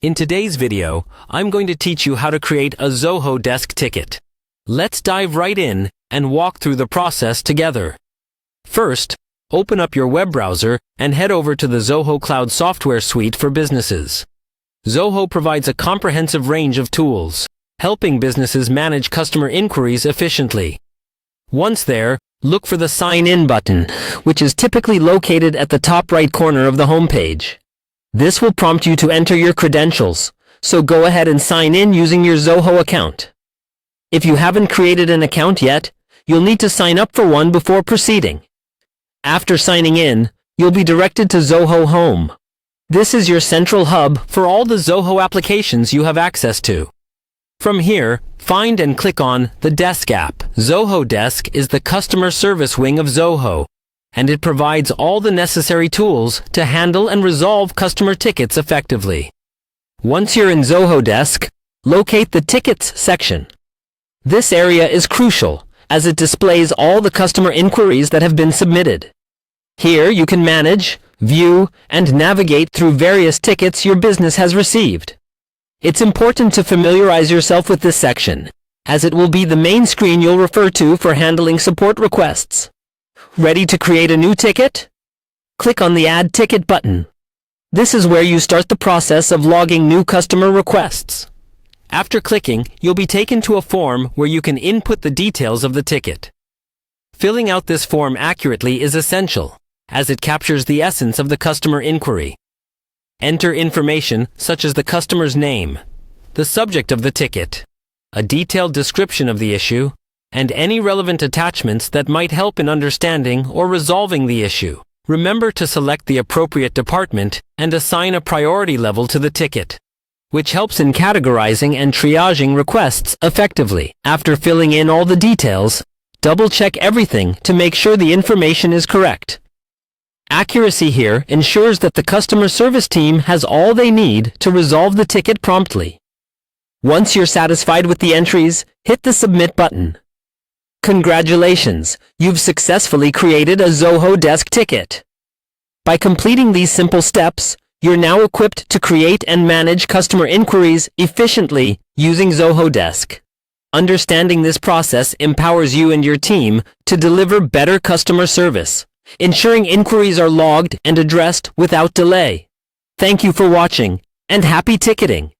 In today's video, I'm going to teach you how to create a Zoho desk ticket. Let's dive right in and walk through the process together. First, open up your web browser and head over to the Zoho Cloud Software Suite for businesses. Zoho provides a comprehensive range of tools, helping businesses manage customer inquiries efficiently. Once there, look for the Sign In button, which is typically located at the top right corner of the homepage. This will prompt you to enter your credentials, so go ahead and sign in using your Zoho account. If you haven't created an account yet, you'll need to sign up for one before proceeding. After signing in, you'll be directed to Zoho Home. This is your central hub for all the Zoho applications you have access to. From here, find and click on the Desk app. Zoho Desk is the customer service wing of Zoho, and it provides all the necessary tools to handle and resolve customer tickets effectively. Once you're in Zoho Desk, locate the Tickets section. This area is crucial, as it displays all the customer inquiries that have been submitted. Here you can manage, view, and navigate through various tickets your business has received. It's important to familiarize yourself with this section, as it will be the main screen you'll refer to for handling support requests. Ready to create a new ticket? Click on the Add Ticket button. This is where you start the process of logging new customer requests. After clicking, you'll be taken to a form where you can input the details of the ticket. Filling out this form accurately is essential, as it captures the essence of the customer inquiry. Enter information such as the customer's name, the subject of the ticket, a detailed description of the issue, and any relevant attachments that might help in understanding or resolving the issue. Remember to select the appropriate department and assign a priority level to the ticket, which helps in categorizing and triaging requests effectively. After filling in all the details, double-check everything to make sure the information is correct. Accuracy here ensures that the customer service team has all they need to resolve the ticket promptly. Once you're satisfied with the entries, hit the Submit button. Congratulations, you've successfully created a Zoho Desk ticket. By completing these simple steps, you're now equipped to create and manage customer inquiries efficiently using Zoho Desk. Understanding this process empowers you and your team to deliver better customer service, ensuring inquiries are logged and addressed without delay. Thank you for watching, and happy ticketing!